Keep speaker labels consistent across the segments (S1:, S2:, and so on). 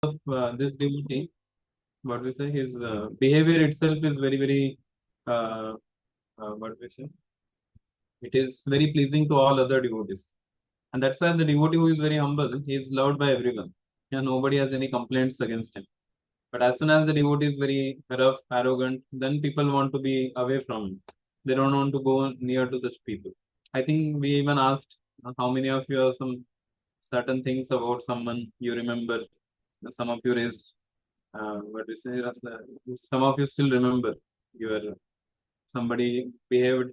S1: of this devotee, what we say, his behavior itself is very, very, uh, what we say, it is very pleasing to all other devotees. And that's why the devotee who is very humble, he is loved by everyone. Yeah, nobody has any complaints against him. But as soon as the devotee is very rough, arrogant, then people want to be away from him. They don't want to go near to such people. I think we even asked how many of you have some certain things about someone you remember. Some of you raised, what we say, some of you still remember your somebody behaved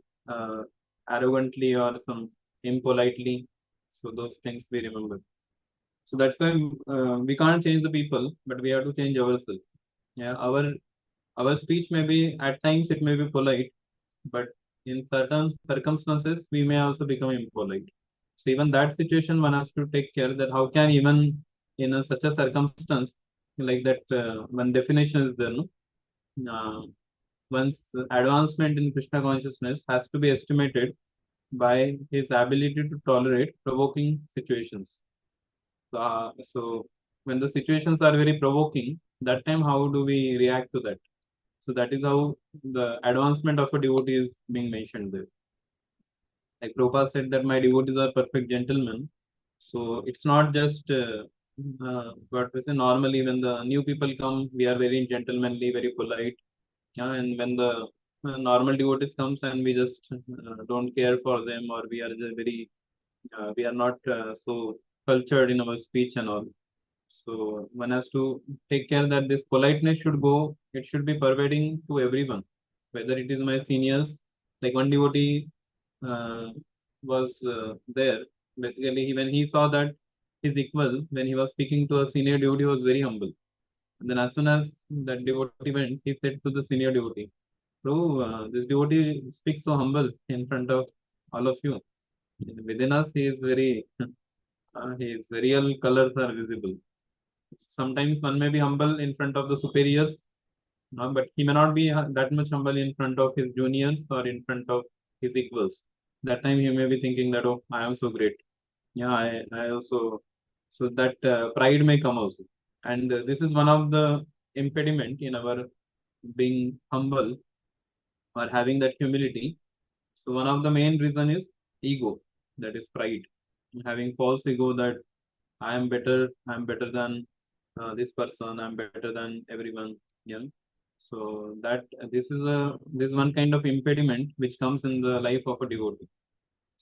S1: arrogantly or some impolitely. So those things we remember. So that's why we can't change the people, but we have to change ourselves. Yeah, our speech may be at times it may be polite, but in certain circumstances we may also become impolite. So even that situation one has to take care that how can even in such a circumstance like that one definition is there, no? One's advancement in Krishna consciousness has to be estimated by his ability to tolerate provoking situations. So when the situations are very provoking, that time how do we react to that? So that is how the advancement of a devotee is being mentioned there. Like Prabhupada said that my devotees are perfect gentlemen. So it's not just what we say normally when the new people come, we are very gentlemanly, very polite. Yeah, and when the normal devotees comes and we just don't care for them or we are just very we are not so cultured in our speech and all. So one has to take care that this politeness should go, it should be pervading to everyone, whether it is my seniors. Like one devotee was there. Basically, when he saw that his equal, when he was speaking to a senior devotee, was very humble. And then as soon as that devotee went, he said to the senior devotee, "Bro, this devotee speaks so humble in front of all of you. Within us, he is very, his real colors are visible. Sometimes one may be humble in front of the superiors, but he may not be that much humble in front of his juniors or in front of his equals. That time he may be thinking that, oh, I am so great. Yeah, I also, so that pride may come also. And this is one of the impediment in our being humble or having that humility. So one of the main reason is ego, that is pride. Having false ego that I'm better than this person, I'm better than everyone. Yeah. So that this one kind of impediment which comes in the life of a devotee.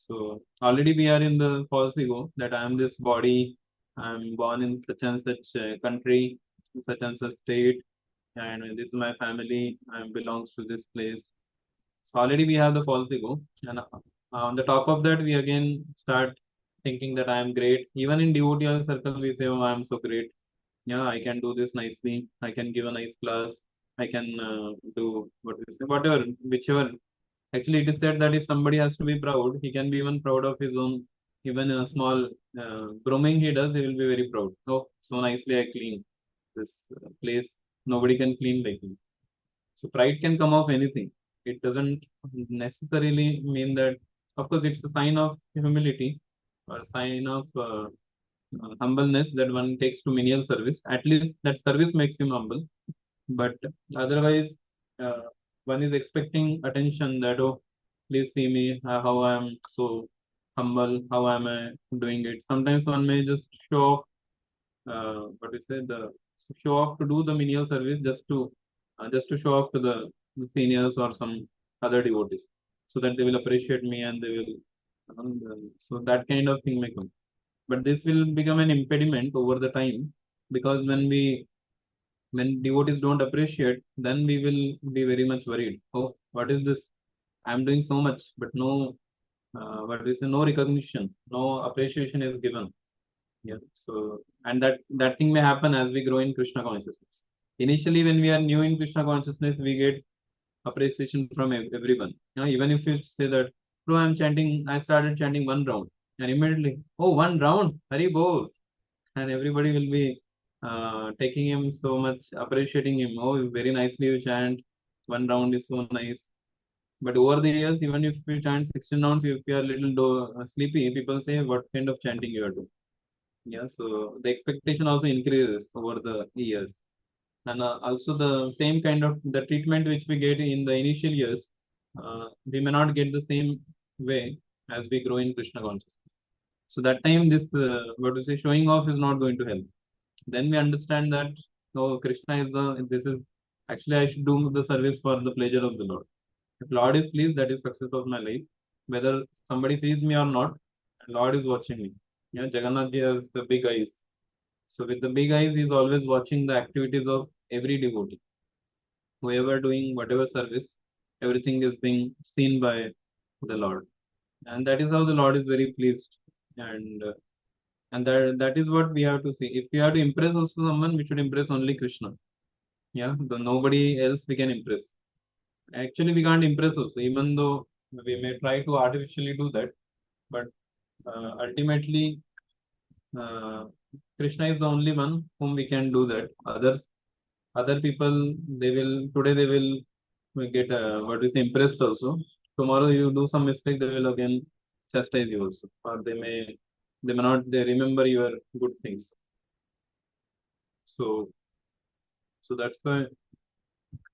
S1: So already we are in the false ego that I am this body, I'm born in such and such country, such and such state, and this is my family, I belongs to this place. So already we have the false ego, and on the top of that, we again start thinking that I am great. Even in devoteeal circle, we say, "Oh, I am so great. Yeah, I can do this nicely. I can give a nice class. I can do what we say, whatever, whichever." Actually, it is said that if somebody has to be proud, he can be even proud of his own. Even in a small grooming he does, he will be very proud. Oh, so nicely I clean this place. Nobody can clean like me. So pride can come of anything. It doesn't necessarily mean that. Of course, it's a sign of humility or a sign of humbleness that one takes to menial service. At least that service makes him humble. But otherwise, uh, one is expecting attention that, oh, please see me, how I am so humble, how am I doing it. Sometimes one may just show off, what we say, the show off to do the menial service just to show off to the seniors or some other devotees so that they will appreciate me and they will, so that kind of thing may come. But this will become an impediment over the time because when devotees don't appreciate, then we will be very much worried. Oh, what is this? I'm doing so much, but no, what is no recognition, no appreciation is given. Yeah. So, and that thing may happen as we grow in Krishna consciousness. Initially, when we are new in Krishna consciousness, we get appreciation from everyone. Even if you say that, bro, I started chanting one round, and immediately, oh, one round, Hari Bol, and everybody will be taking him so much, appreciating him. Oh, very nicely you chant. One round is so nice. But over the years, even if we chant 16 rounds, if you are a little sleepy, people say, what kind of chanting you are doing? Yeah, so the expectation also increases over the years. And also the same kind of the treatment which we get in the initial years, we may not get the same way as we grow in Krishna consciousness. So that time, this what to say, showing off is not going to help. Then we understand that oh, Krishna is the this is actually I should do the service for the pleasure of the Lord. If Lord is pleased, that is success of my life. Whether somebody sees me or not, Lord is watching me. Yeah, Jagannath ji has the big eyes. So with the big eyes, he is always watching the activities of every devotee. Whoever doing whatever service, everything is being seen by the Lord, and that is how the Lord is very pleased. And that is what we have to see. If we have to impress also someone, we should impress only Krishna. Yeah, the nobody else we can impress. Actually, we can't impress also, even though we may try to artificially do that. But ultimately, uh, Krishna is the only one whom we can do that. Other people, they will today they will get what is impressed also. Tomorrow you do some mistake, they will again chastise you also, or they may not they remember your good things. So that's why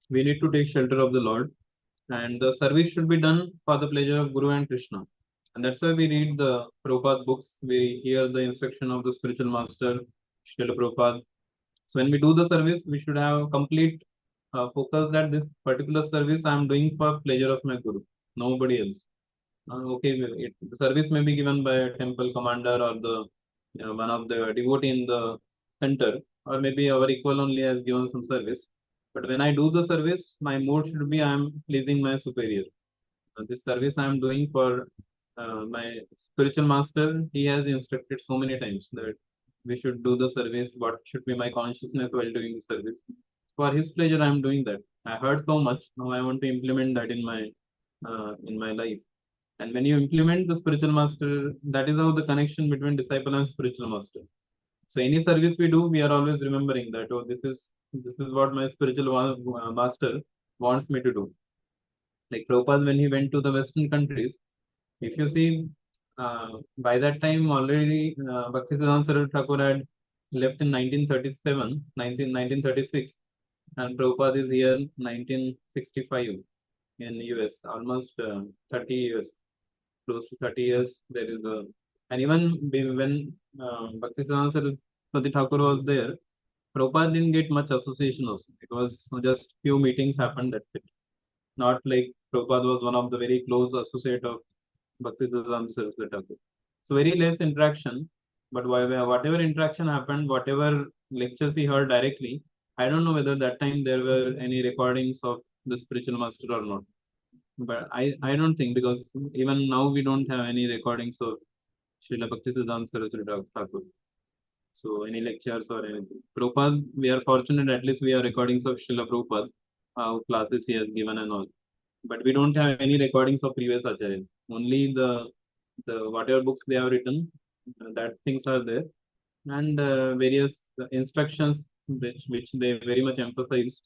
S1: we need to take shelter of the Lord, and the service should be done for the pleasure of Guru and Krishna. And that's why we read the Prabhupada books. We hear the instruction of the spiritual master, Srila Prabhupada. So when we do the service, we should have complete focus that this particular service I am doing for pleasure of my Guru, nobody else. Okay, the service may be given by a temple commander or the one of the devotee in the center, or maybe our equal only has given some service. But when I do the service, my mood should be I am pleasing my superior. This service I am doing for my spiritual master. He has instructed so many times that we should do the service. What should be my consciousness while doing the service? For his pleasure, I am doing that. I heard so much. Now I want to implement that in my life. And when you implement the spiritual master, that is how the connection between disciple and spiritual master. So any service we do, we are always remembering that oh, this is what my spiritual master wants me to do. Like Prabhupada, when he went to the Western countries, if you see, by that time already Bhaktisiddhanta Saraswati Thakur had left in 1937, 1936, and Prabhupada is here 1965 in US, almost 30 years, close to 30 years. There is a, and even when Bhaktisiddhanta Saraswati Thakur was there, Prabhupada didn't get much association also. It was just few meetings happened, that's it. Not like Prabhupada was one of the very close associate of Bhaktisiddhanta Saraswati Thakur. So very less interaction, but whatever interaction happened, whatever lectures he heard directly, I don't know whether that time there were any recordings of the spiritual master or not. But I don't think, because even now we don't have any recordings of Srila Bhaktisiddhanta Saraswati Thakur. So any lectures or anything. Prabhupada, we are fortunate at least we have recordings of Srila Prabhupada, classes he has given and all. But we don't have any recordings of previous acharyas. Only the whatever books they have written, that things are there, and various instructions which they very much emphasized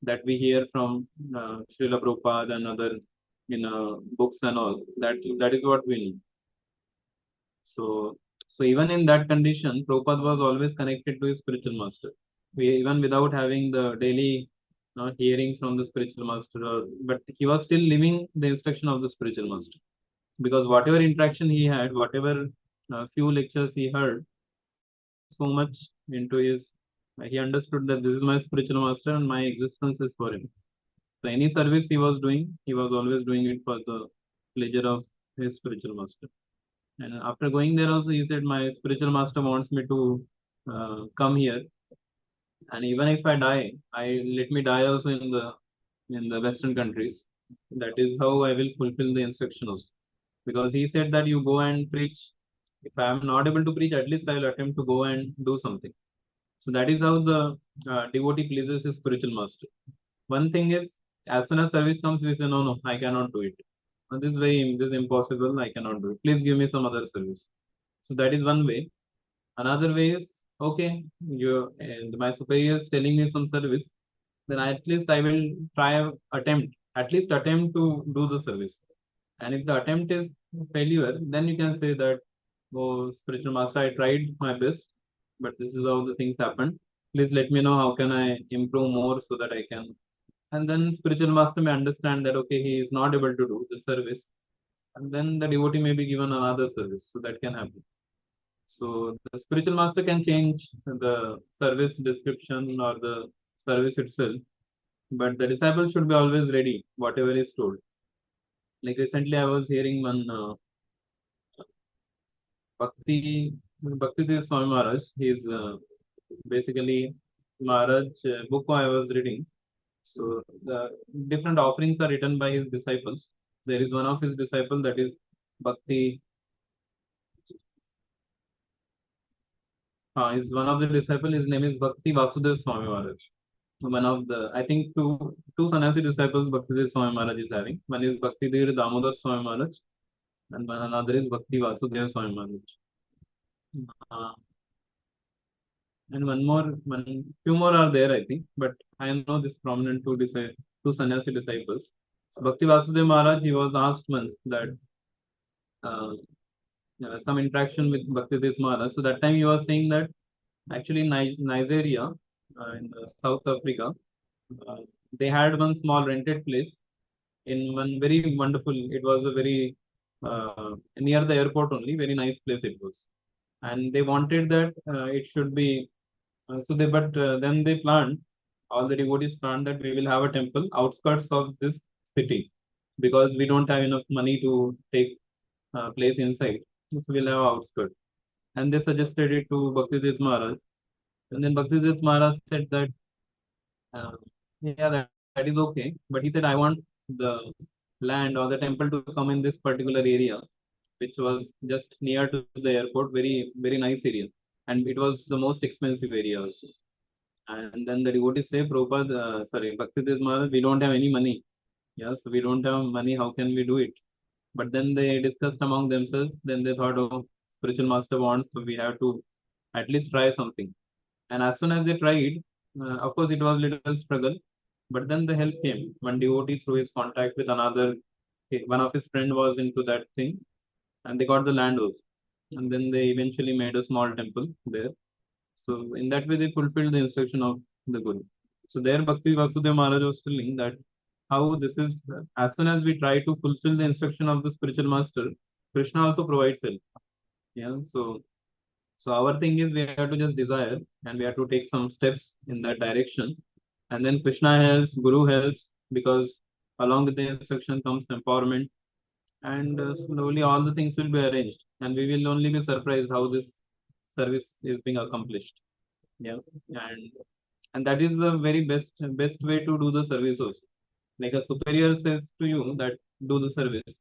S1: that we hear from Srila Prabhupada and other books and all. That is what we know. So even in that condition, Prabhupada was always connected to his spiritual master. Even without having the daily hearing from the spiritual master, but he was still living the instruction of the spiritual master, because whatever interaction he had, whatever few lectures he heard, so much into his, he understood that this is my spiritual master and my existence is for him. So any service he was doing, he was always doing it for the pleasure of his spiritual master. And after going there also, he said, my spiritual master wants me to come here, and even if I die, I let me die also in the Western countries. That is how I will fulfill the instructions. Because he said that you go and preach. If I am not able to preach, at least I will attempt to go and do something. So that is how the devotee pleases his spiritual master. One thing is, as soon as service comes, we say, no, no, I cannot do it. This is impossible. I cannot do it. Please give me some other service. So that is one way. Another way is, okay, you and my superior is telling me some service, then at least I will at least attempt to do the service. And if the attempt is failure, then you can say that, oh, spiritual master, I tried my best, but this is how the things happen. Please let me know how can I improve more so that I can. And then spiritual master may understand that okay, he is not able to do the service, and then the devotee may be given another service, so that can happen. So the spiritual master can change the service description or the service itself, but the disciple should be always ready, whatever is told. Like recently, I was hearing one Bhakti Bhakti Dev Swami Maharaj. He's basically Maharaj book I was reading. So the different offerings are written by his disciples. There is one of his disciples that is Bhakti. Is one of the disciple. His name is Bhakti Vasudev Swami Maharaj. One of the, I think two sannyasi disciples Bhakti Dev Swami Maharaj is having. One is Bhakti Dev Damodar Swami Maharaj, and one another is Bhakti Vasudev Swami Maharaj. Uh, and few more are there, I think. But I know this prominent two sannyasi disciples. So Bhakti Vasudev Maharaj, he was asked once that uh, some interaction with Bhakti Dev Maharaj. So that time he was saying that actually Nigeria, in South Africa, uh, they had one small rented place in one very wonderful. It was a very near the airport only. Very nice place it was, and they wanted that it should be. Then they planned. All the devotees planned that we will have a temple outskirts of this city because we don't have enough money to take place inside. So we'll have outskirts. And they suggested it to Bhaktivedanta Maharaj. And then Bhaktivedanta Maharaj said that uh, yeah, that is okay. But he said, I want the land or the temple to come in this particular area, which was just near to the airport, very, very nice area. And it was the most expensive area also. And then the devotees say, Prabhupada, Bhaktivedanta Maharaj, we don't have any money. Yeah, so we don't have money. How can we do it? But then they discussed among themselves. Then they thought, oh, spiritual master wants, so we have to at least try something. And as soon as they tried, of course, it was little struggle. But then the help came. One devotee through his contact with another, one of his friend was into that thing, and they got the land also. And then they eventually made a small temple there. So in that way, they fulfilled the instruction of the Guru. So there, Bhakti Vasudev Maharaj was telling that how this is, as soon as we try to fulfill the instruction of the spiritual master, Krishna also provides help. Yeah. So our thing is we have to just desire and we have to take some steps in that direction. And then Krishna helps, Guru helps, because along with the instruction comes empowerment. And slowly all the things will be arranged. And we will only be surprised how this service is being accomplished. Yeah. And and that is the very best way to do the service also. Like a superior says to you that do the service,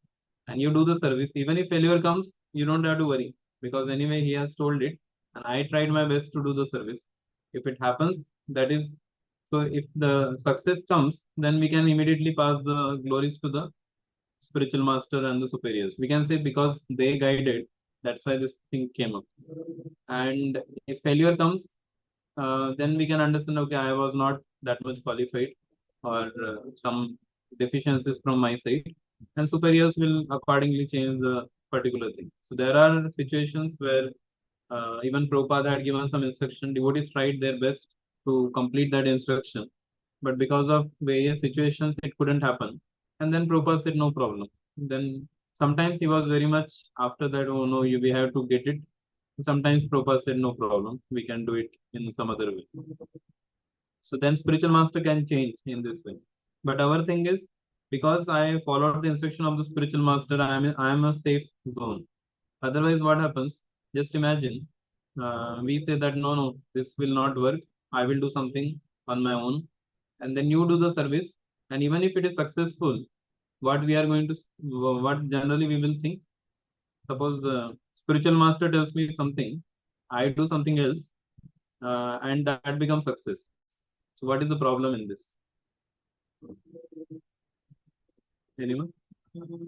S1: and you do the service. Even if failure comes, you don't have to worry because anyway he has told it, and I tried my best to do the service. If it happens, that is so. If the success comes, then we can immediately pass the glories to the spiritual master and the superiors. We can say because they guided, that's why this thing came up. And if failure comes, then we can understand, okay, I was not that much qualified or some deficiencies from my side, and superiors will accordingly change the particular thing. So there are situations where even Prabhupada had given some instruction, devotees tried their best to complete that instruction, but because of various situations, it couldn't happen. And then Prabhupada said, no problem. Then sometimes he was very much after that, oh no, we have to get it. Sometimes Prabhupada said, no problem, we can do it in some other way. So then spiritual master can change in this way. But our thing is, because I followed the instruction of the spiritual master, I am a safe zone. Otherwise, what happens? Just imagine, we say that no, this will not work. I will do something on my own, and then you do the service. And even if it is successful, what we are going to, what generally we will think. Suppose the spiritual master tells me something, I do something else, and that becomes success. So what is the problem in this? Anyone?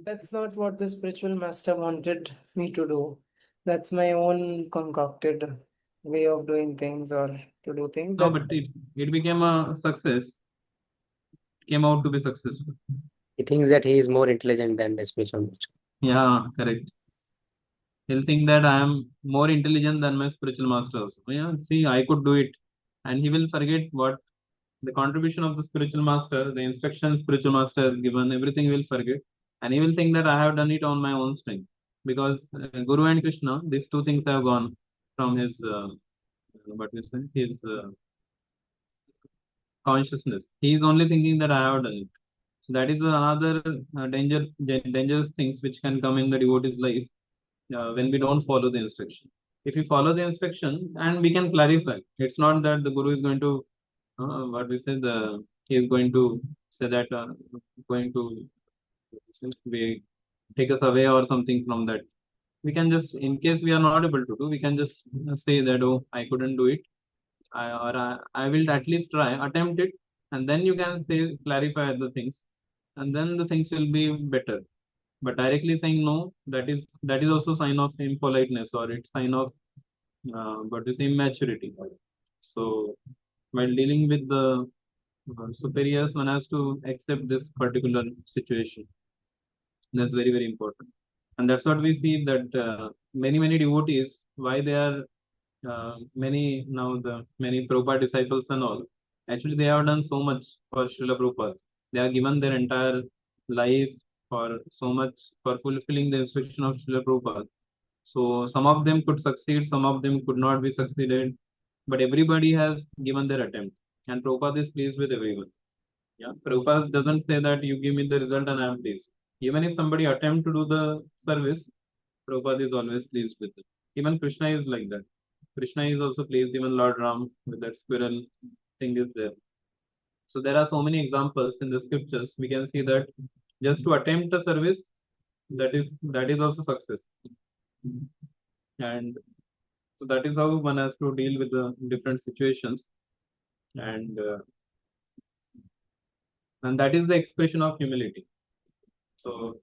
S2: That's not what the spiritual master wanted me to do. That's my own concocted way of doing things or to do things.
S1: No,
S2: That's
S1: but it became a success. Came out to be successful.
S3: He thinks that he is more intelligent than the spiritual master.
S1: Yeah, correct. He'll think that I am more intelligent than my spiritual master also. Yeah, see, I could do it. And he will forget what the contribution of the spiritual master, the instruction spiritual master has given, everything will forget. And he will think that I have done it on my own strength. Because Guru and Krishna, these two things have gone from his, what we say, his consciousness. He is only thinking that I have done it. So that is another dangerous things which can come in the devotee's life when we don't follow the instruction. If we follow the instruction, and we can clarify, it's not that the guru is going to what we say the he is going to say that going to we take us away or something from that. We can just, in case we are not able to do, we can just say that, oh, I couldn't do it, I will at least try, attempt it, and then you can say clarify the things, and then the things will be better. But directly saying no, that is also sign of impoliteness, or it's sign of but is immaturity. So while dealing with the superiors, one has to accept this particular situation. That's very, very important. And that's what we see that many devotees, why they are many now the many Prabhupada disciples and all, actually they have done so much for Srila Prabhupada. They have given their entire life for so much for fulfilling the instruction of Srila Prabhupada. So some of them could succeed, some of them could not be succeeded, but everybody has given their attempt. And Prabhupada is pleased with everyone. Yeah, Prabhupada doesn't say that you give me the result and I am pleased. Even if somebody attempt to do the service, Prabhupada is always pleased with it. Even Krishna is like that. Krishna is also pleased, even Lord Ram with that squirrel thing is there. So there are so many examples in the scriptures. We can see that just to attempt a service, that is also success. And so that is how one has to deal with the different situations. And and that is the expression of humility. So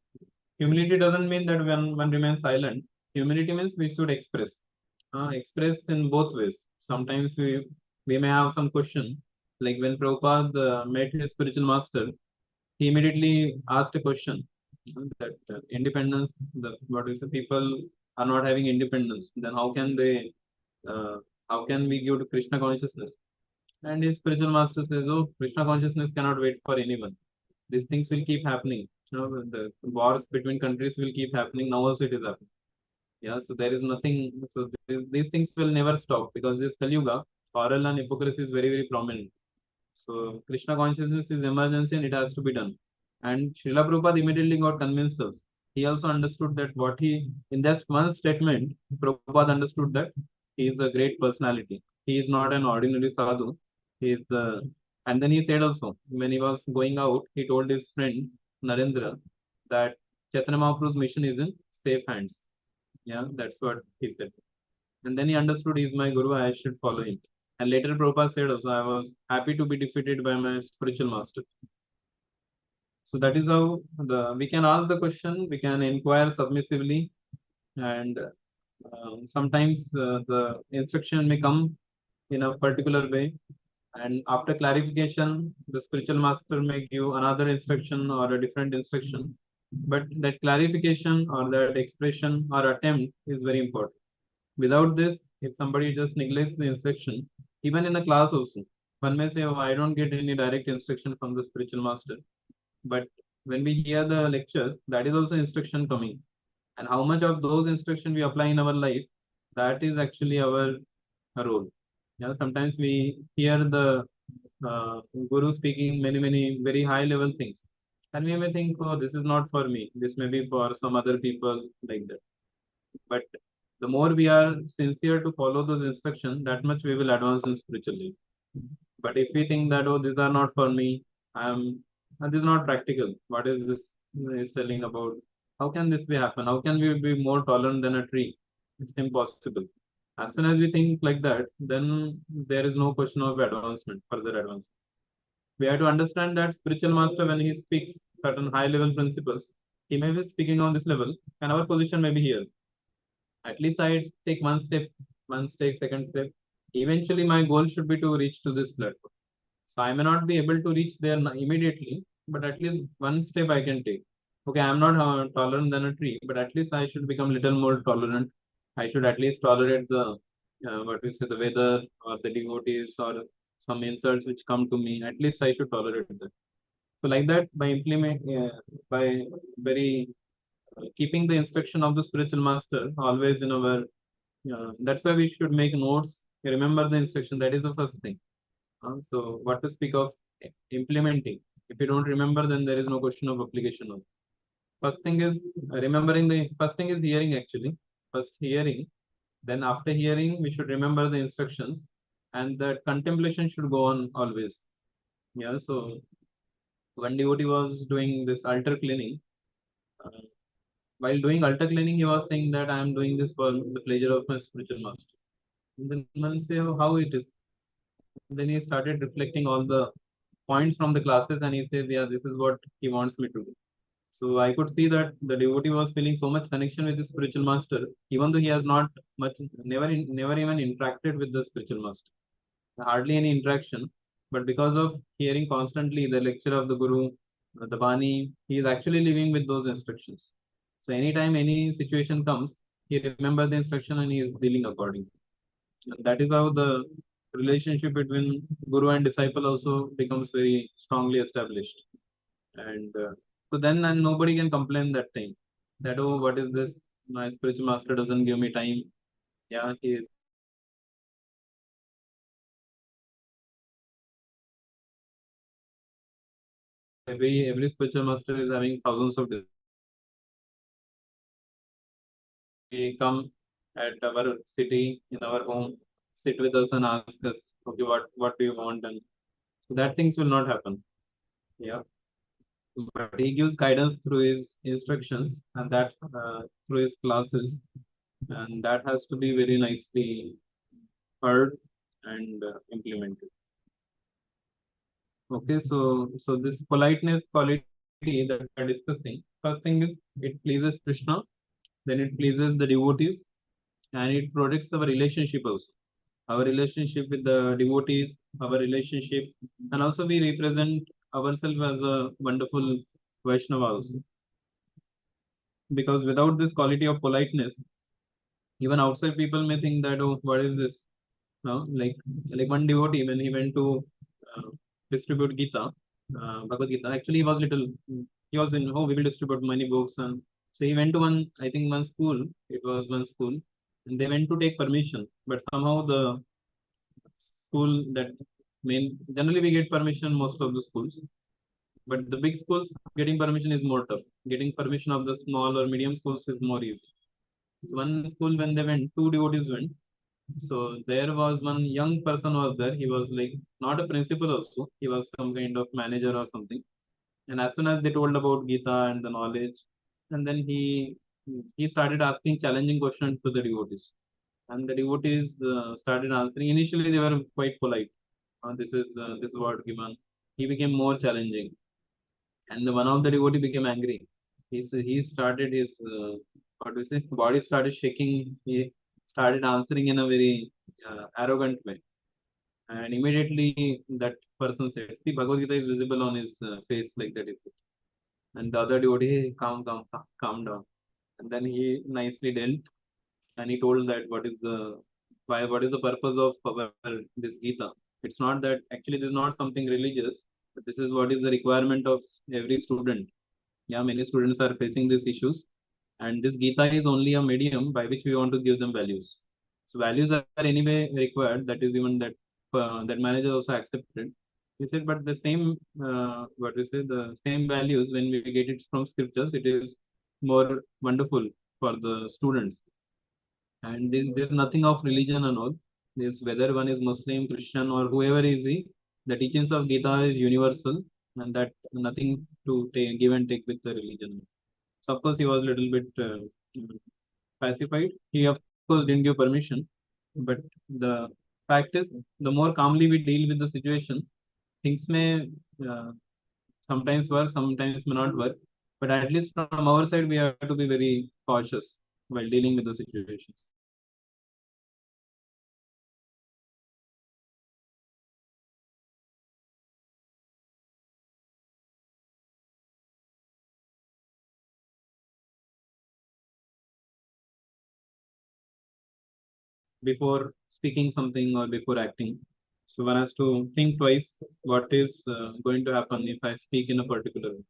S1: humility doesn't mean that one remains silent. Humility means we should express in both ways. Sometimes we may have some question, like when Prabhupada met his spiritual master, he immediately asked a question, that independence, the what is the people are not having independence, then uh, how can we give to Krishna consciousness? And his spiritual master says, oh, Krishna consciousness cannot wait for anyone. These things will keep happening. The wars between countries will keep happening. Now also it is happening. Yeah, so there is nothing. So these things will never stop because this Kali Yuga, quarrel and hypocrisy is very, very prominent. So Krishna consciousness is emergency and it has to be done. And Srila Prabhupada immediately got convinced us. He also understood that in that one statement, Prabhupada understood that he is a great personality. He is not an ordinary sadhu. He is and then he said also, when he was going out, he told his friend Narendra that Chaitanya Mahaprabhu's mission is in safe hands. Yeah, that's what he said. And then he understood he's my guru, I should follow him. And later Prabhupada said also, I was happy to be defeated by my spiritual master. So that is how we can ask the question, we can inquire submissively, and sometimes the instruction may come in a particular way, and after clarification, the spiritual master may give another instruction or a different instruction. But that clarification or that expression or attempt is very important. Without this, if somebody just neglects the instruction, even in a class also, one may say, oh, I don't get any direct instruction from the spiritual master. But when we hear the lectures, that is also instruction coming. And how much of those instruction we apply in our life, that is actually our role. Yeah, sometimes we hear the guru speaking many very high level things, and we may think, oh, this is not for me. This may be for some other people like that. But the more we are sincere to follow those instructions, that much we will advance in spiritually. But if we think that, oh, these are not for me, this is not practical. What is this is telling about? How can this be happen? How can we be more tolerant than a tree? It's impossible. As soon as we think like that, then there is no question of advancement, further advancement. We have to understand that spiritual master, when he speaks certain high level principles, he may be speaking on this level, and our position may be here. At least I take one step, second step. Eventually, my goal should be to reach to this platform. So I may not be able to reach there immediately, but at least one step I can take. Okay, I'm not tolerant than a tree, but at least I should become little more tolerant I should at least tolerate the what we say the weather or the devotees or some insults which come to me. At least I should tolerate that. So like that, by very keeping the instruction of the spiritual master always in our. That's why we should make notes. Remember the instruction. That is the first thing. So what to speak of implementing? If you don't remember, then there is no question of application of. First thing is remembering the first thing is hearing actually. First hearing, then after hearing, we should remember the instructions, and the contemplation should go on always. Yeah. So one devotee was doing this altar cleaning. Uh, while doing altar cleaning, he was saying that I am doing this for the pleasure of my spiritual master. And then one say, "Oh, how it is?" Then he started reflecting all the points from the classes, and he says, "Yeah, this is what he wants me to do." So I could see that the devotee was feeling so much connection with his spiritual master, even though he has not much, never even interacted with the spiritual master, hardly any interaction. But because of hearing constantly the lecture of the Guru, the Bani, he is actually living with those instructions. So anytime any situation comes, he remembers the instruction and he is dealing accordingly. And that is how the relationship between Guru and disciple also becomes very strongly established. And so then and nobody can complain that time that, oh, what is this? My spiritual master doesn't give me time. Yeah, he is every spiritual master is having thousands of he come at our city in our home, sit with us and ask us, okay, what do you want? And so that things will not happen. Yeah, but he gives guidance through his instructions and that through his classes, and that has to be very nicely heard and implemented. Okay, so this politeness quality that we are discussing, first thing is it pleases Krishna, then it pleases the devotees, and it protects our relationship also. Our relationship with the devotees, our relationship, and also we represent ourselves as a wonderful Vaishnava also. Because without this quality of politeness, even outside people may think that, oh, what is this? No, like one devotee when he went to uh, distribute Gita, Bhagavad Gita. Actually, he was little. He was in. Oh, we will distribute many books, and so he went to one. I think one school. It was one school, and they went to take permission, but somehow the school that main generally we get permission most of the schools, but the big schools getting permission is more tough. Getting permission of the small or medium schools is more easy. So one school when they went, two devotees went. So there was one young person was there. He was like not a principal also. He was some kind of manager or something. And as soon as they told about Gita and the knowledge, and then he started asking challenging questions to the devotees. And the devotees started answering. Initially, they were quite polite. This is what given. He became more challenging, and the one of the devotee became angry. He started his what do you say? Body started shaking. He started answering in a very arrogant way, and immediately that person said, "See, Bhagavad Gita is visible on his face like that." Is it? And the other devotee, "Hey, calm down." And then he nicely dealt, and he told that what is the purpose of this Gita. It's not that actually this is not something religious, but this is what is the requirement of every student. Yeah, many students are facing these issues, and this Gita is only a medium by which we want to give them values. So values are anyway required. That is even that manager also accepted. He said, but the same what we say the same values when we get it from scriptures, it is more wonderful for the students. And there's nothing of religion and all. This whether one is Muslim, Christian, or whoever is he, the teachings of Gita is universal, and that nothing to give and take with the religion. So of course he was a little bit pacified. He of course didn't give permission, but the fact is, the more calmly we deal with the situation, things may uh, sometimes work, sometimes may not work. But at least from our side, we have to be very cautious while dealing with the situation. before speaking something or before acting. So one has to think twice what is going to happen if I speak in a particular way.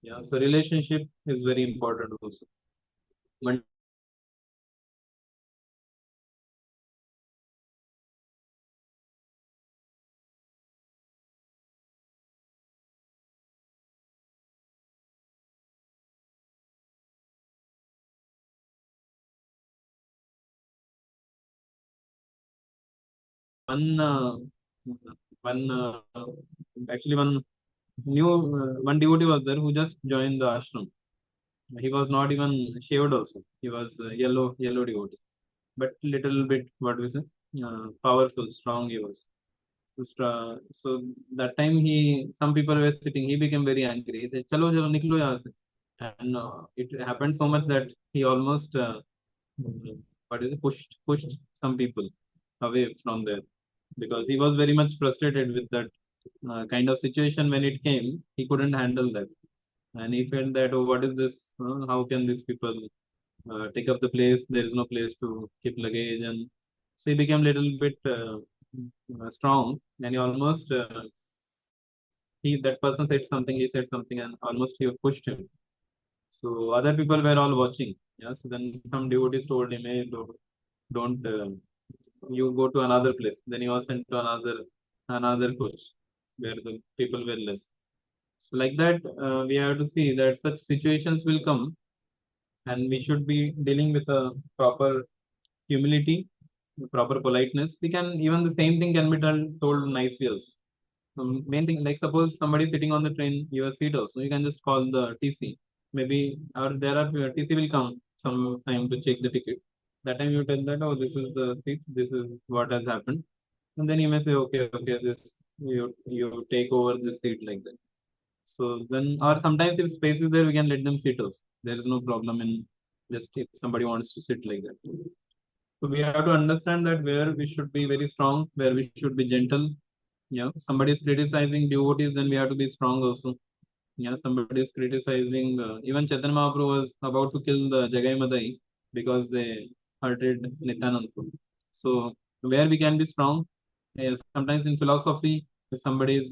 S1: Yeah, so relationship is very important also. One one one actually one devotee was there who just joined the ashram. He was not even shaved also. He was yellow devotee, but little bit what we say powerful, strong he was. So that time some people were sitting. He became very angry. He said, "Chalo, chalo, niklo yahan se." And it happened so much that he almost what is it, pushed some people away from there because he was very much frustrated with that kind of situation when it came. He couldn't handle that, and he felt that, oh, what is this? How can these people take up the place? There is no place to keep luggage, and so he became a little bit strong, and he almost he that person said something, he said something, and almost he pushed him. So other people were all watching. Yeah, so then some devotees told him, hey, don't you go to another place. Then he was sent to another coach where the people were less. So like that, we have to see that such situations will come, and we should be dealing with a proper humility, proper politeness. We can even the same thing can be told nicely also. Main thing, like suppose somebody is sitting on the train, your seat also, you can just call the TC. Maybe or there are TC will come some time to check the ticket. That time you tell that, oh, this is the seat, this is what has happened, and then you may say, okay, okay, this you take over the seat like that. So then, or sometimes if space is there, we can let them sit also. There is no problem in just if somebody wants to sit like that. So we have to understand that where we should be very strong, where we should be gentle. Yeah, somebody is criticizing devotees, then we have to be strong also. Yeah, somebody is criticizing. Even Chaitanya Mahaprabhu was about to kill the Jagai Madai because they hurted Nityananda. So where we can be strong, sometimes in philosophy, if somebody is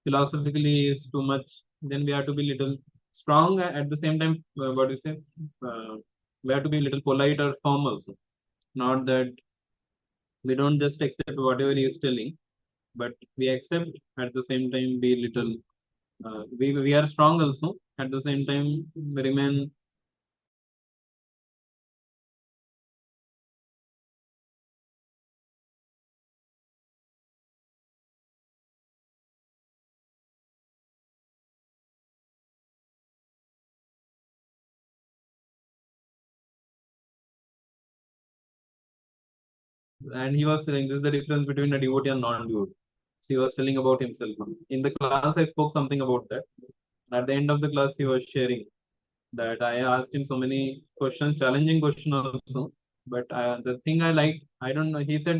S1: philosophically is too much, then we have to be little strong. At the same time, what do you say? Uh, we have to be little polite or firm also. Not that we don't just accept whatever he is telling, but we accept at the same time be little we are strong also at the same time we remain. And he was telling this is the difference between a devotee and non-devotee. So he was telling about himself. In the class I spoke something about that. At the end of the class he was sharing that I asked him so many questions, challenging questions also. But the thing I liked, I don't know, he said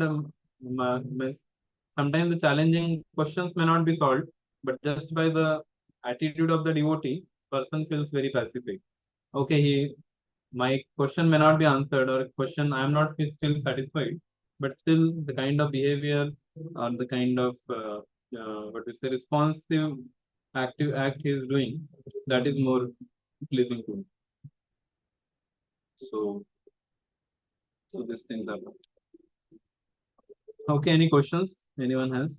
S1: sometimes the challenging questions may not be solved, but just by the attitude of the devotee, person feels very pacific. Okay, my question may not be answered or question I am not still satisfied, but still the kind of behavior or the kind of what is the responsive active act he is doing, that is more pleasing to me. So these things are okay. Any questions anyone has?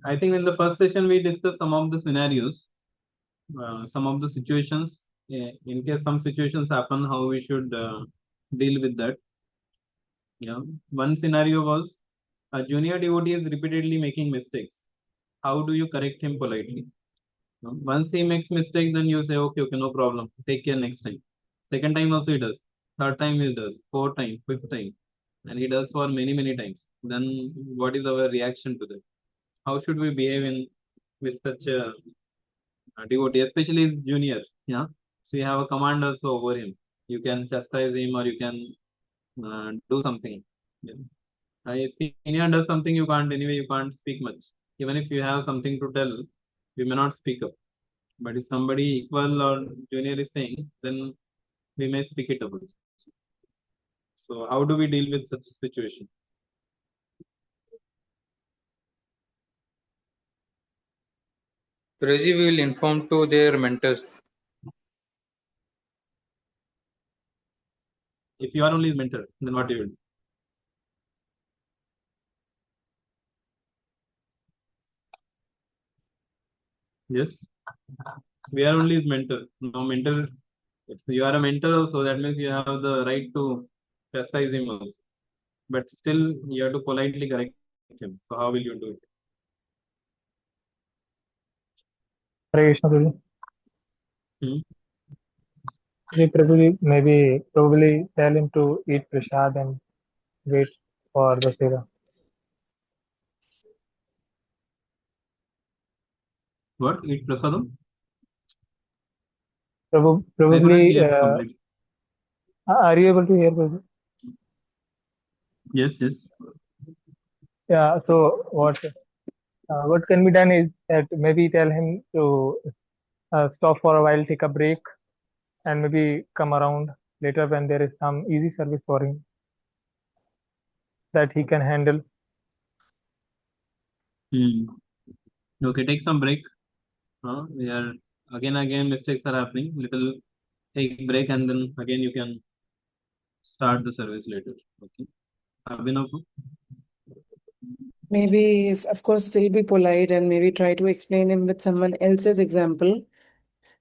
S1: I think in the first session we discussed some of the scenarios, some of the situations. In case some situations happen, how we should deal with that. Yeah. One scenario was a junior devotee is repeatedly making mistakes. How do you correct him politely? Once he makes mistake, then you say, okay, okay, no problem. Take care next time. Second time also he does. Third time he does. Fourth time, fifth time, and he does for many many times. Then what is our reaction to that? How should we behave in with such a devotee, especially his junior? Yeah. So you have a command also over him. You can chastise him or you can do something. Yeah. If senior does something, you can't anyway. You can't speak much. Even if you have something to tell, you may not speak up. But if somebody equal or junior is saying, then we may speak it up also. So how do we deal with such a situation?
S3: Reggie will inform to their mentors.
S1: If you are only his mentor, then what you will do? Yes, we are only his mentor. No mentor. If you are a mentor also, that means you have the right to chastise him also. But still, you have to politely correct him. So how will you do it?
S4: Hare Krishna Prabhu.
S1: Hmm?
S4: Ji Prabhu ji maybe probably tell him to eat prasad and wait for the seva.
S1: What? Eat prasadam?
S4: Prabhu,
S1: I couldn't
S4: probably
S1: hear completely.
S4: are you able to hear Prabhu?
S1: Yes, yes.
S4: Yeah. So what can be done is that maybe tell him to stop for a while, take a break, and maybe come around later when there is some easy service for him that he can handle.
S1: Hmm. Okay, take some break. We are again mistakes are happening. Little take break and then again you can start the service later. Okay. Abhinav?
S2: Maybe, of course, still be polite and maybe try to explain him with someone else's example,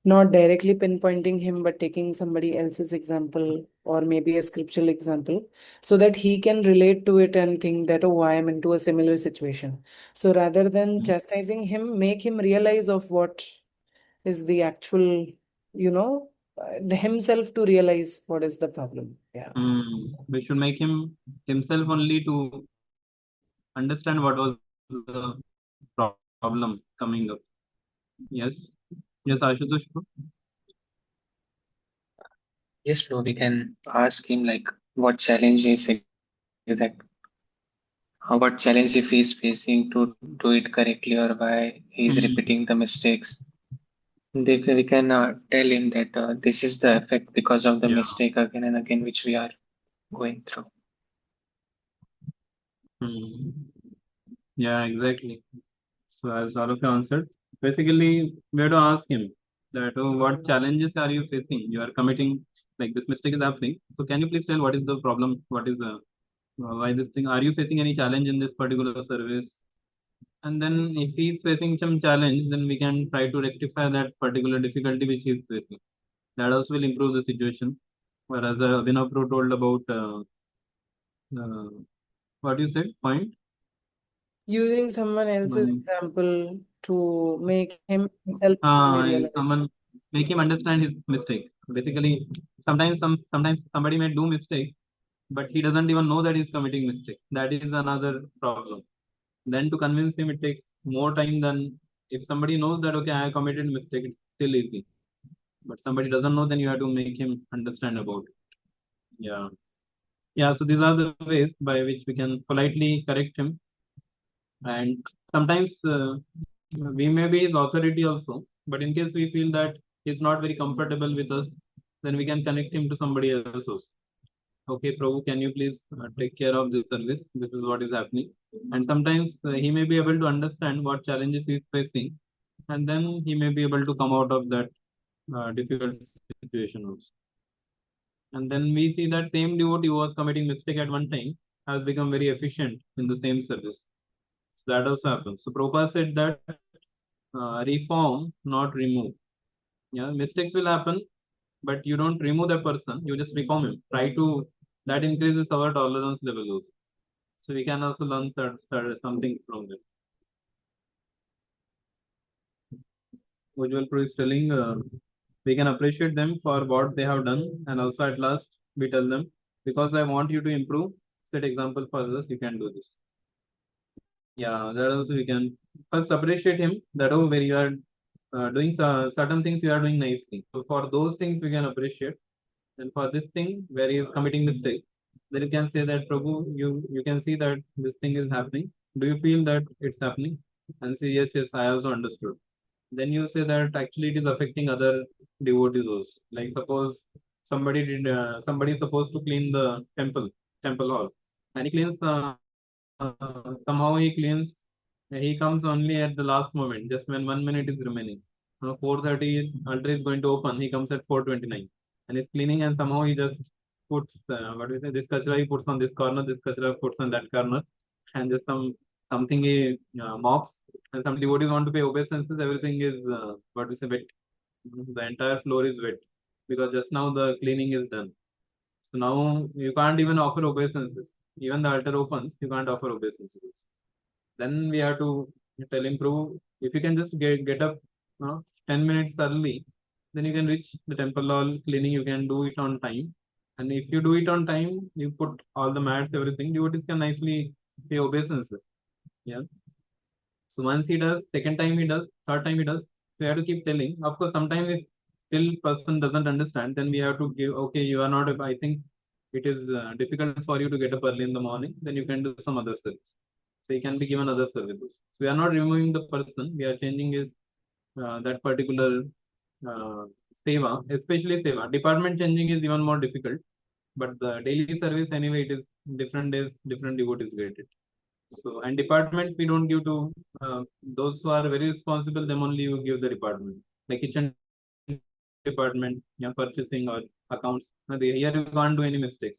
S2: not directly pinpointing him, but taking somebody else's example or maybe a scriptural example so that he can relate to it and think that, oh, I am into a similar situation. So rather than chastising him, make him realize of what is the actual, himself to realize what is the problem. Yeah.
S1: We should make him himself only to understand what was the problem coming up. Yes. Yes, Ashutosh.
S5: Yes, bro, we can ask him like what challenge is exact, what challenge if he's facing to do it correctly or why he's
S1: Hmm.
S5: repeating the mistakes. We can tell him that this is the effect because of the
S1: Yeah.
S5: mistake again and again which we are going through.
S1: Hmm. Yeah, exactly. So as all of you answered, basically we have to ask him that what challenges are you facing? You are committing like this mistake is happening. So can you please tell what is the problem? What is the why this thing? Are you facing any challenge in this particular service? And then if he is facing some challenge, then we can try to rectify that particular difficulty which he is facing. That also will improve the situation. Whereas Abhinav Pro told about uh, what you said point.
S2: Using someone else's
S1: Um,
S2: example to make him himself actually realize.
S1: someone make him understand his mistake. Basically, sometimes somebody may do mistake, but he doesn't even know that he's committing mistake. That is another problem. Then to convince him, it takes more time than if somebody knows that okay, I committed mistake. It's still easy. But somebody doesn't know, then you have to make him understand about it. Yeah, yeah. So these are the ways by which we can politely correct him, and sometimes we may be his authority also. But in case we feel that he's not very comfortable with us, then we can connect him to somebody else also. Okay, Prabhu, can you please take care of this service? This is what is happening. And sometimes he may be able to understand what challenges he's facing, and then he may be able to come out of that difficult situation also. And then we see that same devotee who was committing mistake at one time has become very efficient in the same service. So that also happens. So Prabhupada said that reform, not remove. Yeah, mistakes will happen, but you don't remove the person, you just reform him. Try to that increases our tolerance level also. So we can also learn some things from them. Ujjwal Pro is telling we can appreciate them for what they have done, and also at last we tell them because I want you to improve. Set example for others. You can do this. Yeah, that also we can first appreciate him that oh, where you are doing certain things, you are doing nicely. So for those things we can appreciate, and for this thing where he is committing mistake, then you can say that Prabhu, you can see that this thing is happening. Do you feel that it's happening? And say yes, yes, I also understood. then you say that actually it is affecting other devotees also. Like suppose somebody is supposed to clean the temple hall, and he cleans somehow he comes only at the last moment, just when 1 minute is remaining. 4:30 altar is going to open. He comes at 4:29 and he's cleaning, and somehow he just puts what do you say? This kachra he puts on this corner, this kachra puts on that corner, and just something he mops. And some devotees want to pay obeisances. Everything is what we say wet. The entire floor is wet because just now the cleaning is done. So now you can't even offer obeisances. Even the altar opens, you can't offer obeisances. Then we have to tell him, Prabhu, if you can just get up 10 minutes early, then you can reach the temple hall cleaning. You can do it on time. And if you do it on time, you put all the mats, everything, devotees can nicely pay obeisances. Yeah. So once he does, second time he does, third time he does. So we have to keep telling. Of course, sometimes if still person doesn't understand, then we have to give, okay, you are not, I think it is difficult for you to get up early in the morning, then you can do some other service. So he can be given other services. So we are not removing the person, we are changing his that particular uh, seva, especially seva. Department changing is even more difficult, but the daily service anyway, it is different days, different devotees get it. So, and departments we don't give to those who are very responsible, them only you give the department. Like kitchen department, yeah, purchasing or accounts. Here you can't do any mistakes.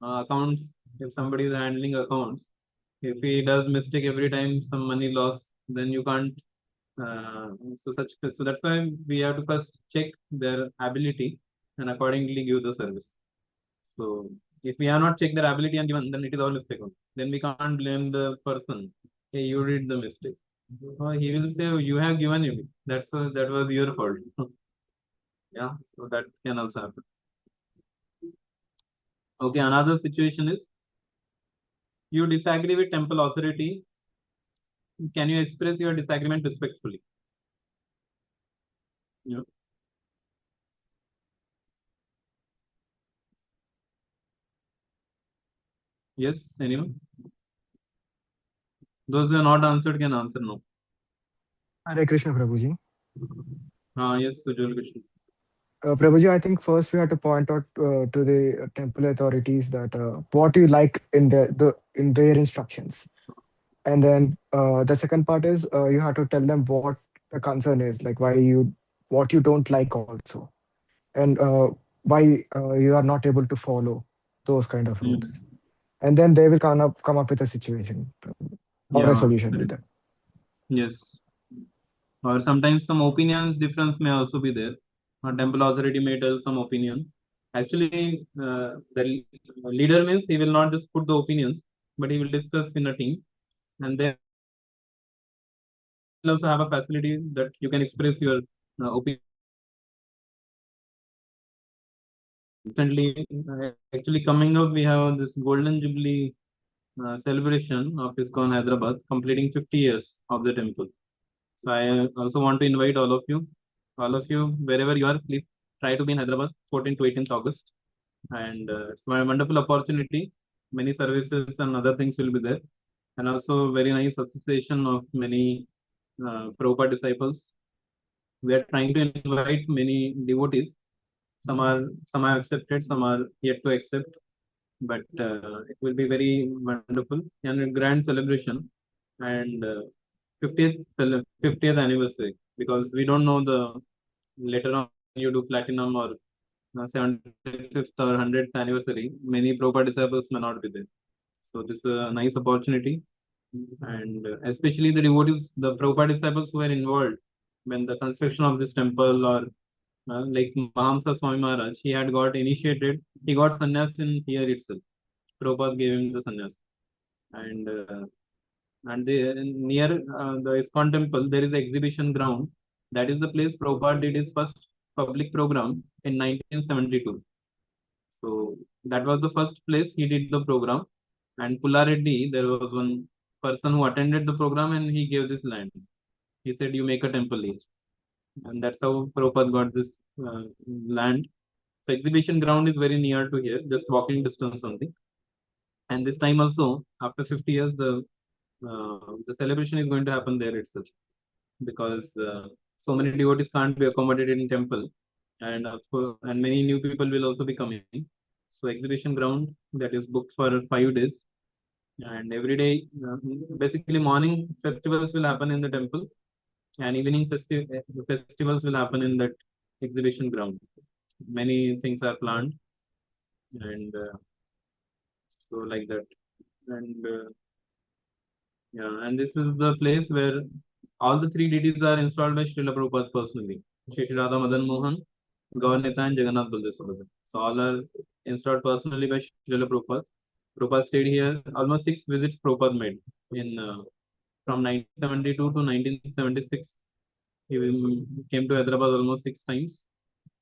S1: Accounts, if somebody is handling accounts, if he does mistake every time some money loss, then you can't. So that's why we have to first check their ability and accordingly give the service. So if we have not checked their ability and given, then it is all mistake only. Then we can't blame the person. Hey, you did the mistake. He will say, "Oh, you have given me. That was your fault." Yeah, so that can also happen. Okay, another situation is you disagree with temple authority. Can you express your disagreement respectfully? Yeah. Yes, anyone? Those who are not answered can answer no.
S6: Hare Krishna, Prabhuji.
S1: Yes, Sujal Krishna.
S6: Prabhuji, I think first we have to point out to the temple authorities that what you like in in their instructions, and then the second part is you have to tell them what the concern is, like what you don't like also, and why you are not able to follow those kind of
S1: Hmm.
S6: rules, and then they will come up with a situation or a
S1: Yeah,
S6: solution with
S1: correct.
S6: that.
S1: Yes. Or sometimes some opinions difference may also be there. Temple authority may tell some opinion. Actually, the leader means he will not just put the opinions, but he will discuss in a team, and they will also have a facility that you can express your opinion. Recently, actually coming up, we have this Golden Jubilee celebration of ISKCON Hyderabad, completing 50 years of the temple. So I also want to invite all of you, wherever you are, please try to be in Hyderabad, 14th to 18th August. And it's my wonderful opportunity. Many services and other things will be there, and also very nice association of many Prabhupada disciples. We are trying to invite many devotees. Some are accepted, some are yet to accept, but it will be very wonderful and a grand celebration. And 50th anniversary, because we don't know the later on you do platinum or 75th or 100th anniversary, many Prabhupada disciples may not be there. So this is a nice opportunity, and especially the devotees, the Prabhupada disciples who were involved when the construction of this temple, or like Mahamsa Swami Maharaj, he had got initiated, he got sannyas in here itself. Prabhupada gave him the sannyas, and near the ISKCON temple, there is an exhibition ground. That is the place Prabhupada did his first public program in 1972. So that was the first place he did the program. And Pullareddy, there was one person who attended the program and he gave this land. He said, "You make a temple here." And that's how Prabhupada got this land. So exhibition ground is very near to here, just walking distance only. And this time also, after 50 years, the celebration is going to happen there itself. because so many devotees can't be accommodated in temple, and and many new people will also be coming. So exhibition ground that is booked for 5 days, and every day, basically morning festivals will happen in the temple, and evening festivals will happen in that exhibition ground. Many things are planned, and so like that, and yeah, and this is the place where all the three deities are installed by Srila Prabhupada personally. Shri Radha Madan Mohan, Gaurneta, and Jagannath Baldev Subhadra. So all are installed personally by Srila Prabhupada. Prabhupada stayed here. Almost 6 visits Prabhupada made in from 1972 to 1976. He came to Hyderabad almost 6 times,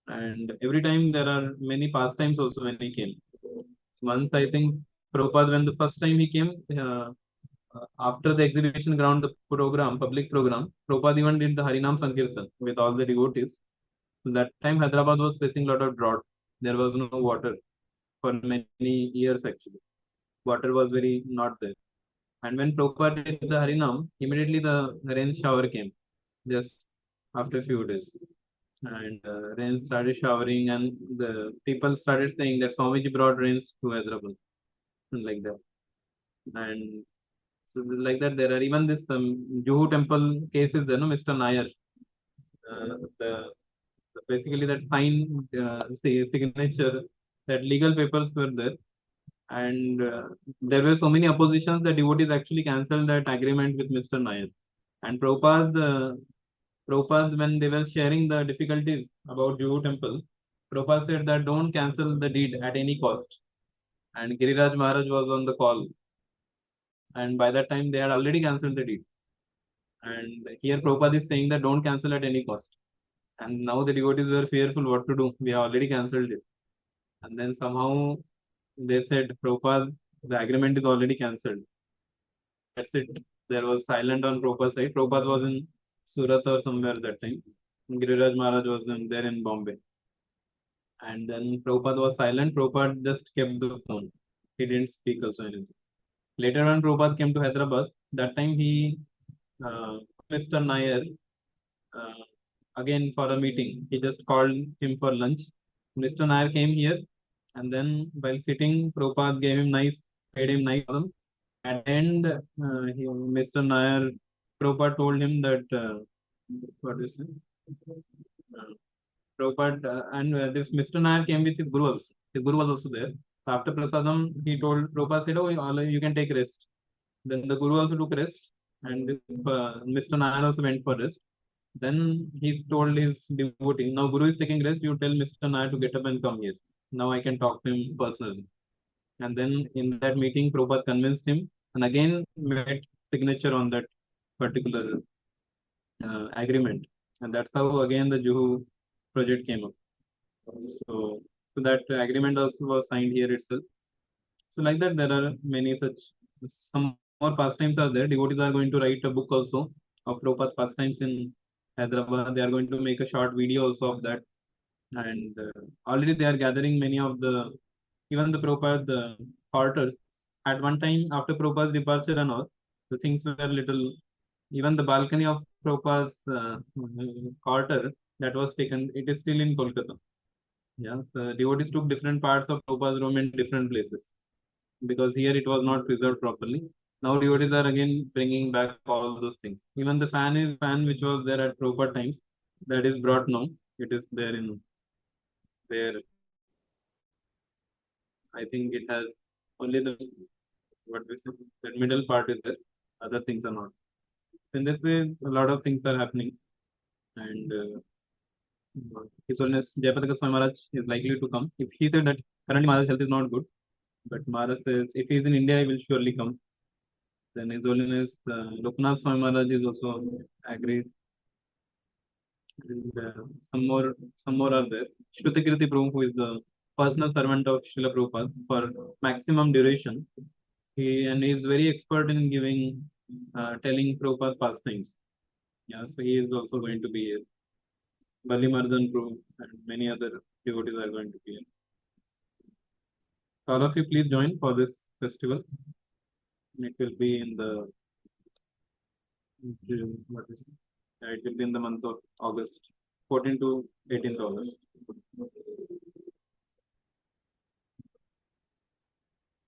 S1: and every time there are many pastimes also when he came. Once I think Prabhupada, when the first time he came, after the exhibition ground, the program, public program, Prabhupada even did the Harinam Sankirtan with all the devotees. So that time Hyderabad was facing a lot of drought. There was no water for many years actually. Water was very not there. And when Prabhupada did the Harinam, immediately the rain shower came just after a few days. And rain started showering, and the people started saying that Swamiji brought rains to Hyderabad, and like that. And so like that, there are even this Juhu temple cases there, no, Mr. Nair. Basically that sign, signature, that legal papers were there, and there were so many oppositions that devotees actually cancelled that agreement with Mr. Nair. And Prabhupada, when they were sharing the difficulties about Juhu temple, Prabhupada said that don't cancel the deed at any cost. And Giriraj Maharaj was on the call, and by that time they had already cancelled the deed. And here Prabhupada is saying that don't cancel at any cost. And now the devotees were fearful what to do. We have already cancelled it. And then somehow they said, Prabhupada, the agreement is already cancelled. That's it. There was silent on Prabhupada's side. Prabhupada was in Surat or somewhere that time. Giriraj Maharaj was there in Bombay. And then Prabhupada was silent. Prabhupada just kept the phone. He didn't speak also anything. Later when Prabhupada came to Hyderabad, that time he, Mr. Nair, uh, again for a meeting. He just called him for lunch. Mr. Nair came here, and then while sitting, Prabhupada gave him nice, paid him nice. At the end, Mr. Nair, Prabhupada told him that, what is it? Prabhupada, and this Mr. Nair came with his guru also. His guru was also there. So after Prasadam, he told Prabhupada, said, oh, you can take rest. Then the guru also took rest, and this, Mr. Nair also went for rest. Then he told his devotee, now Guru is taking rest, you tell Mr. Nair to get up and come here. Now I can talk to him personally. And then in that meeting, Prabhupada convinced him and again made signature on that particular agreement. And that's how again the Juhu project came up. So, so that agreement also was signed here itself. So like that, there are many such, some more pastimes are there. Devotees are going to write a book also of Prabhupada pastimes in Hyderabad. They are going to make a short video also of that. And already they are gathering many of the, even the Prabhupada quarters. At one time, after Prabhupada's departure and all, the things were little, even the balcony of Prabhupada's quarter that was taken, it is still in Kolkata. Yeah, the devotees took different parts of Prabhupada's room in different places, because here it was not preserved properly. Now devotees are again bringing back all those things. Even the fan which was there at Prabhupada times, that is brought now. It is there in there. I think it has only the, what we say, that middle part is there. Other things are not. In this way, a lot of things are happening, and His Holiness Jayapataka Swami Maharaj is likely to come. If he said that currently Maharaj's health is not good, but Maharaj says if he is in India, he will surely come. Then His Holiness Loknath Swami Maharaj is also agreed. And some more are there. Shrutikirti Prabhu, who is the personal servant of Srila Prabhupada for maximum duration. He is very expert in giving, telling Prabhupada pastimes. Yeah, so he is also going to be here. Balimardan Prabhu and many other devotees are going to be here. So all of you please join for this festival. It will be in the, what is it? It will be in the month of August, 14 to 18th August.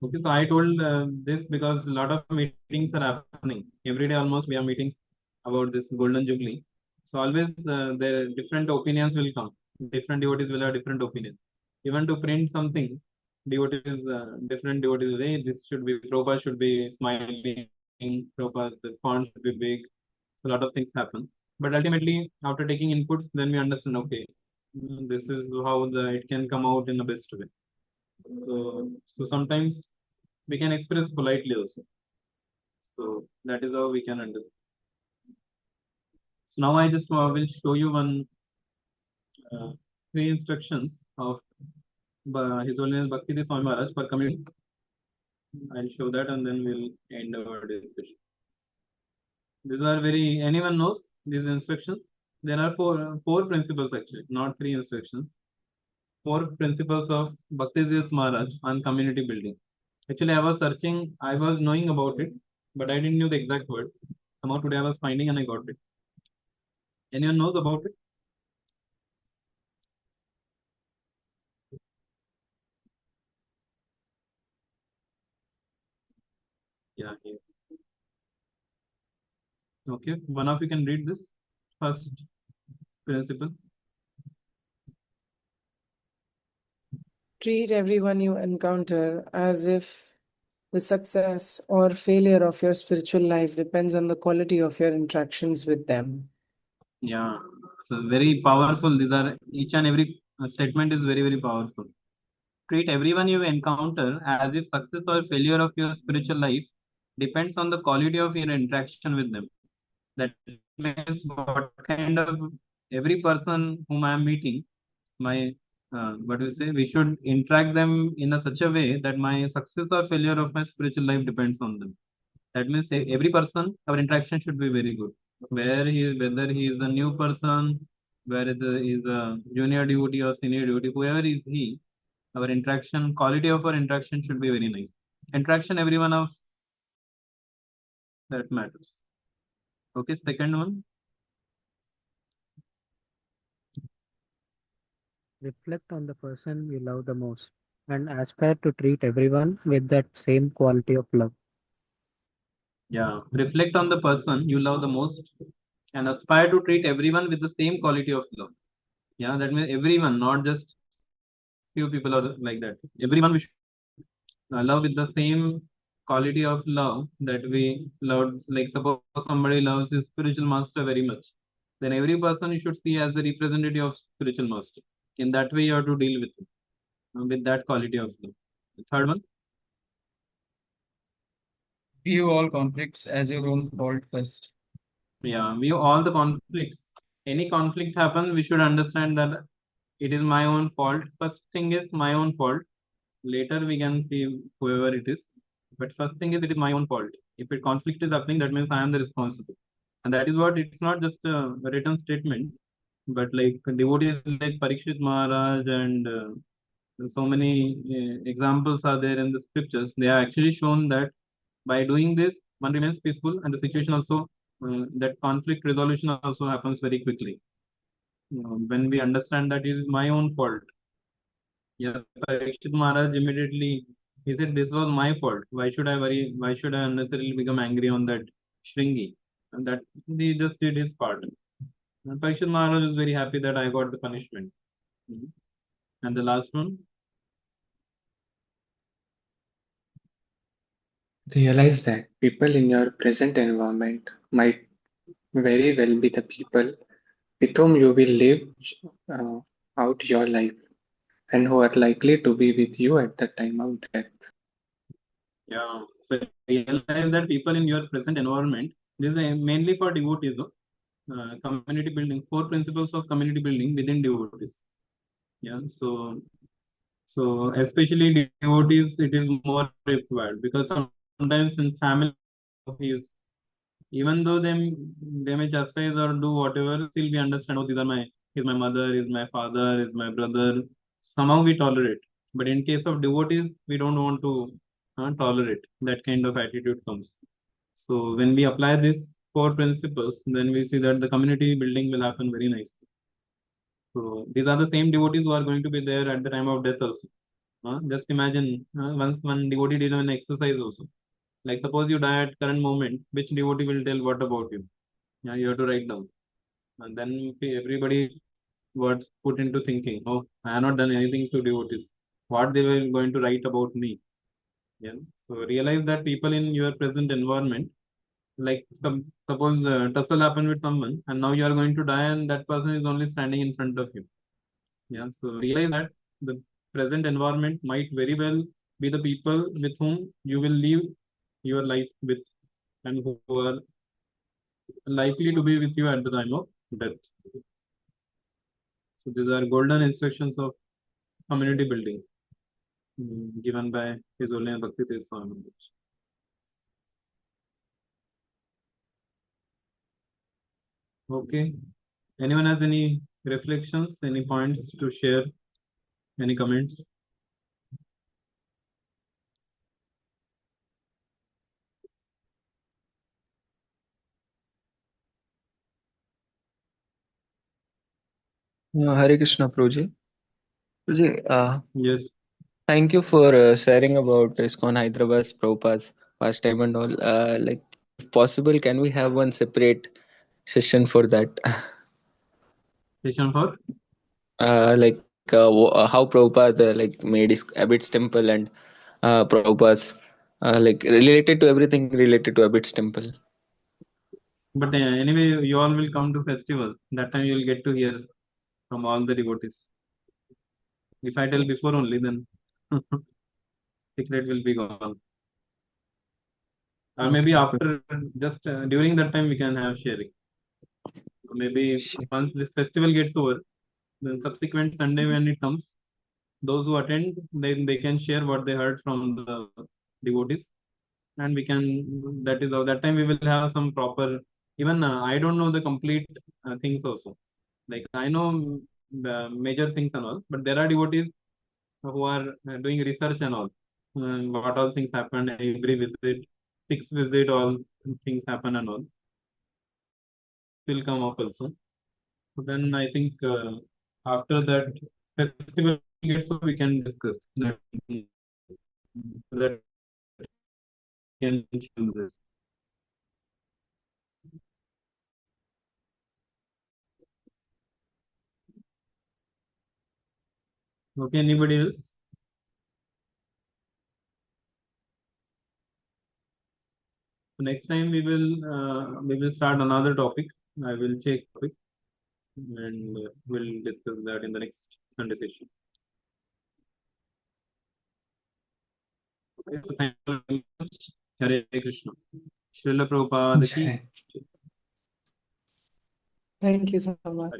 S1: Okay, so I told this because a lot of meetings are happening. Every day almost we have meetings about this Golden Jubilee. So always the different opinions will come. Different devotees will have different opinions. Even to print something, different devotees will say, this should be, Prabhupada should be smiling, Prabhupada, the font should be big. So a lot of things happen. But ultimately, after taking inputs, then we understand, okay, this is how it can come out in the best way. So sometimes we can express politely also. So that is how we can understand. So now I just will show you one uh, three instructions of His Holiness Bhakti Swami Maharaj for community. I'll show that and then we'll end our discussion. These are anyone knows these instructions? There are four principles actually, not three instructions. Four principles of Bhakti Maharaj on community building. Actually, I was searching, I was knowing about it, but I didn't know the exact words. Somehow today I was finding and I got it. Anyone knows about it? Yeah. Okay. One of you can read this first principle.
S2: Treat everyone you encounter as if the success or failure of your spiritual life depends on the quality of your interactions with them.
S1: Yeah. So very powerful. These are each and every statement is very powerful. Treat everyone you encounter as if success or failure of your spiritual life depends on the quality of your interaction with them. That means what kind of every person whom I am meeting, my what do you say? We should interact them in such a way that my success or failure of my spiritual life depends on them. That means every person, our interaction should be very good. Whether he is a new person, whether he is a junior devotee or senior devotee, whoever is he, our interaction, quality of our interaction should be very nice. Interaction, everyone of that matters. Okay, second one.
S7: Reflect on the person you love the most and aspire to treat everyone with that same quality of love.
S1: Yeah, reflect on the person you love the most and aspire to treat everyone with the same quality of love. Yeah, that means everyone, not just few people are like that. Everyone we should love with the same quality of love that we love. Like suppose somebody loves his spiritual master very much, then every person you should see as a representative of spiritual master. In that way, you have to deal with it, with that quality of love. The third one.
S3: View all conflicts as your own fault first.
S1: Yeah, we all the conflicts. Any conflict happen, we should understand that it is my own fault. First thing is my own fault. Later we can see whoever it is. But first thing is it is my own fault. If a conflict is happening, that means I am the responsible. And that is what it's not just a written statement, but like devotees like Parikshit Maharaj and so many examples are there in the scriptures. They are actually shown that by doing this, one remains peaceful and the situation also, that conflict resolution also happens very quickly. When we understand that it is my own fault. Yeah, Parikshit Maharaj immediately he said, "This was my fault. Why should I worry? Why should I unnecessarily become angry on that Shringi?" And that he just did his part. And Parikshit Maharaj is very happy that I got the punishment. Mhm. And the last one,
S5: Realize that people in your present environment might very well be the people with whom you will live uh, out your life and who are likely to be with you at the time of death.
S1: yeah. So realize that people in your present environment, this is mainly for devotees, no? Community building, four principles of community building within devotees. Yeah. So especially devotees, it is more required because sometimes in family, is even though they may chastise or do whatever, still we understand. Oh, these are is my mother, is my father, is my brother. Somehow we tolerate. But in case of devotees, we don't want to tolerate that kind of attitude comes. So when we apply this core principles, then we see that the community building will happen very nicely. So these are the same devotees who are going to be there at the time of death also. Just imagine once one devotee did an exercise also. Like suppose you die at current moment, which devotee will tell what about you? Yeah, you have to write down. And then everybody was put into thinking, oh, I have not done anything to devotees. What they were going to write about me? Yeah. So realize that people in your present environment, like suppose tussle happened with someone, and now you are going to die, and that person is only standing in front of you. Yeah. So realize that the present environment might very well be the people with whom you will live your life with, and who are likely to be with you at the time of death. So these are golden instructions of community building given by His Holiness Bhakti Swami. Okay. Anyone has any reflections, any points to share, any comments?
S8: Hare Krishna, Prabhuji. Prabhuji,
S1: Yes.
S8: thank you for sharing about ISKCON Hyderabad's Prabhupada's pastime and all. Like, if possible, can we have one separate session for that?
S1: Session for?
S8: How Prabhupada like made his Abbott's temple and Prabhupada's like related to everything related to Abbott's temple.
S1: But anyway, you all will come to festival. That time you will get to hear from all the devotees. If I tell before only, then secret will be gone. Or maybe after, just during that time we can have sharing. Maybe once this festival gets over, then subsequent Sunday when it comes, those who attend, then they can share what they heard from the devotees, and we can. That is that time we will have some proper. Even I don't know the complete things also. Like I know the major things and all, but there are devotees who are doing research and all. What all things happen every visit, six visit, all things happen and all. Will come up also. So then I think after that festival gets over, we can discuss that. That can choose this. Okay, anybody else? So next time we will start another topic. I will check topic and we'll discuss that in the next Sunday session. Okay, so thank you very much. Hare Krishna. Srila Prabhupada ki.
S5: Jai.
S2: Thank you so
S1: Hare
S2: much.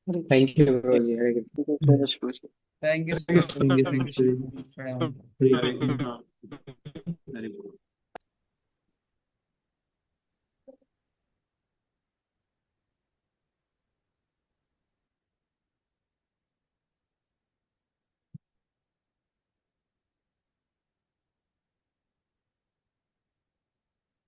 S1: Bol.
S2: Hare
S5: Thank you, Prabhuji. Hare Krishna.
S3: Thank you,
S1: Hare
S3: Prabhuji.
S1: Krishna. Hare Bol.